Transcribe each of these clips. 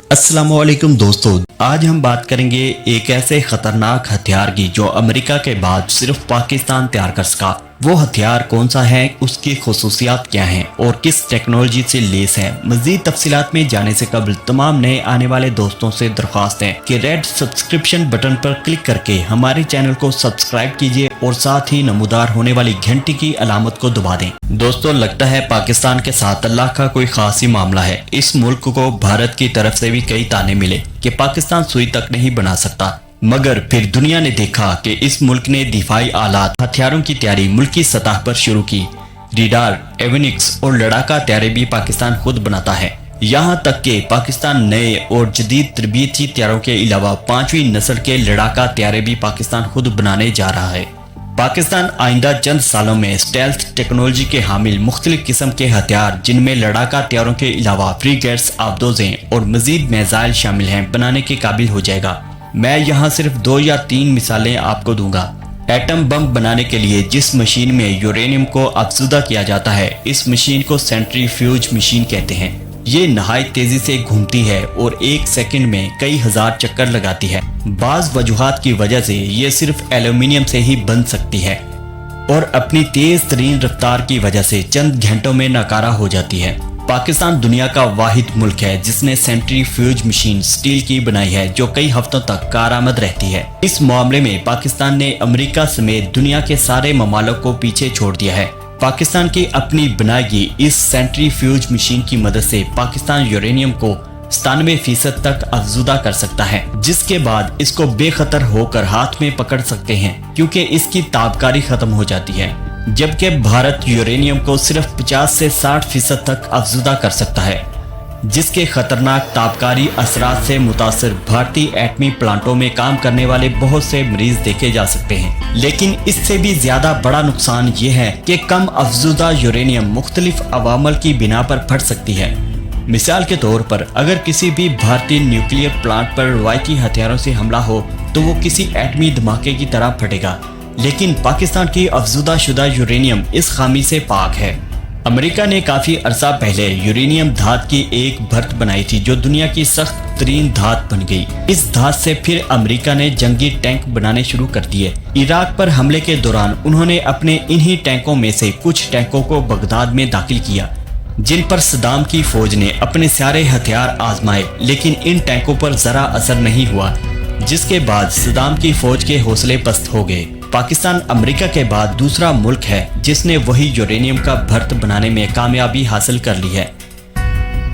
अस्सलामुअलैकुम दोस्तों, आज हम बात करेंगे एक ऐसे खतरनाक हथियार की जो अमेरिका के बाद सिर्फ पाकिस्तान तैयार कर सका। वो हथियार कौन सा है, उसकी खुसूसियात क्या हैं और किस टेक्नोलॉजी से लेस है। मजीद तफसीलात में जाने से कबल तमाम नए आने वाले दोस्तों से दरख्वास्त है कि रेड सब्सक्रिप्शन बटन पर क्लिक करके हमारे चैनल को सब्सक्राइब कीजिए और साथ ही नमूदार होने वाली घंटी की अलामत को दबा दें। दोस्तों, लगता है पाकिस्तान के साथ अल्लाह का कोई खास ही मामला है। इस मुल्क को भारत की तरफ से भी कई ताने मिले कि पाकिस्तान सुई तक नहीं बना सकता, मगर फिर दुनिया ने देखा कि इस मुल्क ने दिफाई आलात हथियारों की तैयारी मुल्की सतह पर शुरू की। रेडार, एविनिक्स और लड़ाका हथियारें भी पाकिस्तान खुद बनाता है। यहाँ तक कि पाकिस्तान नए और जदीद तरबीती हथियारों के अलावा 5वीं नस्ल के लड़ाका हथियारें भी पाकिस्तान खुद बनाने जा रहा है। पाकिस्तान आइंदा चंद सालों में स्टेल्थ टेक्नोलॉजी के हामिल मुख्तलिफ किस्म के हथियार, जिनमें लड़ाका हथियारों के अलावा फ्रीगेट्स, आबदोजें और मजीद मिसाइल शामिल हैं, बनाने के काबिल हो जाएगा। मैं यहाँ सिर्फ 2 या 3 मिसालें आपको दूंगा। एटम बम बनाने के लिए जिस मशीन में यूरेनियम को अफजुदा किया जाता है, इस मशीन को सेंट्रीफ्यूज मशीन कहते हैं। ये नहायत तेजी से घूमती है और 1 सेकंड में कई हजार चक्कर लगाती है। बाज वजूहात की वजह से ये सिर्फ एल्यूमिनियम से ही बन सकती है और अपनी तेज तरीन रफ्तार की वजह से चंद घंटों में नाकारा हो जाती है। पाकिस्तान दुनिया का वाहिद मुल्क है जिसने सेंट्रीफ्यूज मशीन स्टील की बनाई है, जो कई हफ्तों तक कारआमद रहती है। इस मामले में पाकिस्तान ने अमेरिका समेत दुनिया के सारे ममालिक को पीछे छोड़ दिया है। पाकिस्तान की अपनी बनाई गई इस सेंट्रीफ्यूज मशीन की मदद से पाकिस्तान यूरेनियम को 97% तक अफजुदा कर सकता है, जिसके बाद इसको बेखतर होकर हाथ में पकड़ सकते हैं क्योंकि इसकी ताबकारी खत्म हो जाती है। जबकि भारत यूरेनियम को सिर्फ 50 से 60% तक अफजुदा कर सकता है, जिसके खतरनाक ताबकारी असरात से मुतासिर भारतीय एटमी प्लांटों में काम करने वाले बहुत से मरीज देखे जा सकते हैं। लेकिन इससे भी ज्यादा बड़ा नुकसान ये है कि कम अफजुदा यूरेनियम मुख्तलिफ अवामल की बिना पर फट सकती है। मिसाल के तौर पर अगर किसी भी भारतीय न्यूक्लियर प्लांट पर रवायती हथियारों से हमला हो तो वो किसी एटमी धमाके की तरह फटेगा, लेकिन पाकिस्तान की अफजुदा शुदा यूरेनियम इस खामी से पाक है। अमेरिका ने काफी अरसा पहले यूरेनियम धात की एक भरत बनाई थी जो दुनिया की सख्त तरीन धात बन गई। इस धात से फिर अमेरिका ने जंगी टैंक बनाने शुरू कर दिए। इराक पर हमले के दौरान उन्होंने अपने इन्हीं टैंकों में से कुछ टैंकों को बगदाद में दाखिल किया, जिन पर सद्दाम की फौज ने अपने सारे हथियार आजमाए, लेकिन इन टैंकों पर जरा असर नहीं हुआ, जिसके बाद सद्दाम की फौज के हौसले पस्त हो गए। पाकिस्तान अमेरिका के बाद दूसरा मुल्क है जिसने वही यूरेनियम का भरत बनाने में कामयाबी हासिल कर ली है,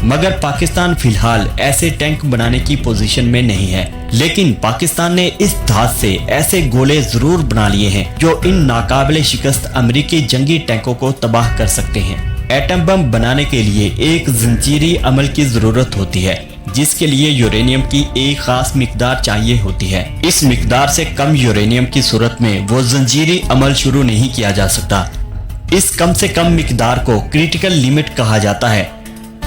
मगर पाकिस्तान फिलहाल ऐसे टैंक बनाने की पोजीशन में नहीं है। लेकिन पाकिस्तान ने इस धात से ऐसे गोले जरूर बना लिए हैं जो इन नाकाबिले शिकस्त अमेरिकी जंगी टैंकों को तबाह कर सकते हैं। एटम बम बनाने के लिए एक जंजीरी अमल की जरूरत होती है, जिसके लिए यूरेनियम की एक खास मिकदार चाहिए होती है। इस मिकदार से कम यूरेनियम की सूरत में वो जंजीरी अमल शुरू नहीं किया जा सकता। इस कम से कम मिकदार को क्रिटिकल लिमिट कहा जाता है।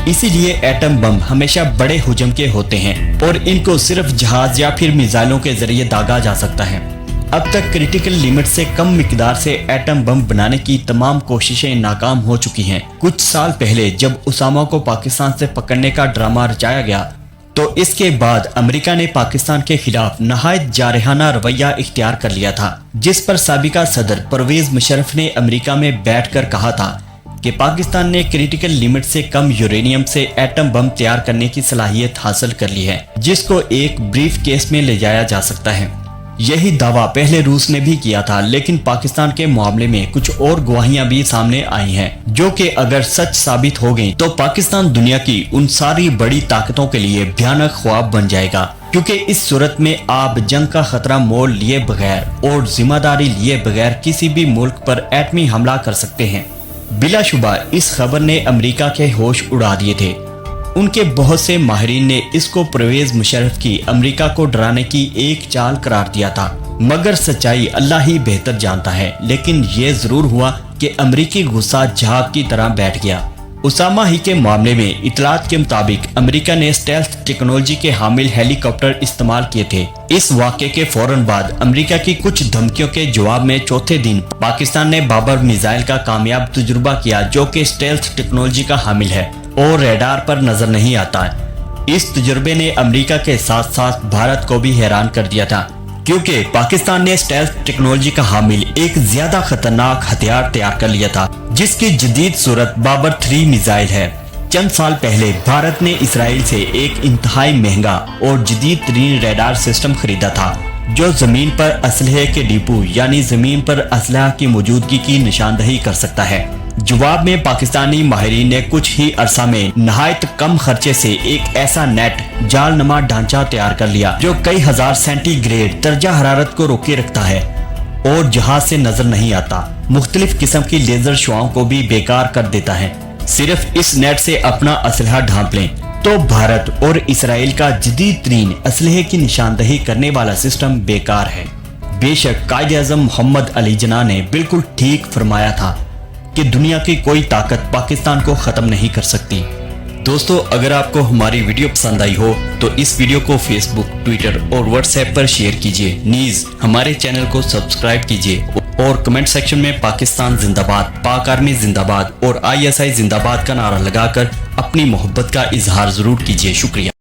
इसीलिए एटम बम हमेशा बड़े हुजम के होते हैं और इनको सिर्फ जहाज या फिर मिसाइलों के जरिए दागा जा सकता है। अब तक क्रिटिकल लिमिट से कम मिकदार से एटम बम बनाने की तमाम कोशिशें नाकाम हो चुकी हैं। कुछ साल पहले जब उसामा को पाकिस्तान से पकड़ने का ड्रामा रचाया गया, तो इसके बाद अमेरिका ने पाकिस्तान के खिलाफ नहायत जारहाना रवैया इख्तियार कर लिया था, जिस पर साबिका सदर परवेज मुशर्रफ ने अमेरिका में बैठकर कहा था कि पाकिस्तान ने क्रिटिकल लिमिट से कम यूरेनियम से एटम बम तैयार करने की सलाहियत हासिल कर ली है, जिसको एक ब्रीफ केस में ले जाया जा सकता है। यही दावा पहले रूस ने भी किया था, लेकिन पाकिस्तान के मामले में कुछ और गवाहियां भी सामने आई हैं, जो कि अगर सच साबित हो गई तो पाकिस्तान दुनिया की उन सारी बड़ी ताकतों के लिए भयानक ख्वाब बन जाएगा, क्योंकि इस सूरत में आप जंग का खतरा मोल लिए बगैर और जिम्मेदारी लिए बगैर किसी भी मुल्क पर एटमी हमला कर सकते हैं। बिलाशुबा इस खबर ने अमेरिका के होश उड़ा दिए थे। उनके बहुत से माहिरीन ने इसको परवेज मुशर्रफ की अमेरिका को डराने की एक चाल करार दिया था, मगर सच्चाई अल्लाह ही बेहतर जानता है। लेकिन ये जरूर हुआ कि अमेरिकी गुस्सा झाग की तरह बैठ गया। उसामा ही के मामले में इतलात के मुताबिक अमेरिका ने स्टेल्थ टेक्नोलॉजी के हामिल हेलीकॉप्टर इस्तेमाल किए थे। इस वाक़े के फौरन बाद अमेरिका की कुछ धमकियों के जवाब में चौथे दिन पाकिस्तान ने बाबर मिसाइल का कामयाब तजुर्बा किया, जो कि स्टेल्थ टेक्नोलॉजी का हामिल है और रेडार पर नजर नहीं आता है। इस तजुर्बे ने अमेरिका के साथ साथ भारत को भी हैरान कर दिया था, क्योंकि पाकिस्तान ने स्टेल्थ टेक्नोलॉजी का हामिल एक ज्यादा खतरनाक हथियार तैयार कर लिया था, जिसकी जदीद सूरत बाबर 3 मिसाइल है। चंद साल पहले भारत ने इसराइल से एक इंतहाई महंगा और जदीद तरीन रडार सिस्टम खरीदा था, जो जमीन पर असलहे के डिपो यानी जमीन पर असलहा की मौजूदगी की निशानदही कर सकता है। जवाब में पाकिस्तानी माहिरीन ने कुछ ही अरसा में नहायत कम खर्चे से एक ऐसा नेट जालनुमा ढांचा तैयार कर लिया, जो कई हजार सेंटीग्रेड दर्जा हरारत को रोके रखता है और जहाज से नजर नहीं आता। मुख्तलिफ किस्म की लेजर शुआओं को भी बेकार कर देता है। सिर्फ इस नेट से अपना असलहा ढांप लें तो भारत और इसराइल का जदीद तरीन असलहे की निशानदही करने वाला सिस्टम बेकार है। बेशक कायद-ए-आज़म मोहम्मद अली जिन्ना ने बिल्कुल ठीक फरमाया था कि दुनिया की कोई ताकत पाकिस्तान को खत्म नहीं कर सकती। दोस्तों, अगर आपको हमारी वीडियो पसंद आई हो तो इस वीडियो को फेसबुक, ट्विटर और व्हाट्सएप पर शेयर कीजिए। नीज हमारे चैनल को सब्सक्राइब कीजिए और कमेंट सेक्शन में पाकिस्तान जिंदाबाद, पाक आर्मी जिंदाबाद और ISI जिंदाबाद का नारा लगाकर अपनी मोहब्बत का इजहार जरूर कीजिए। शुक्रिया।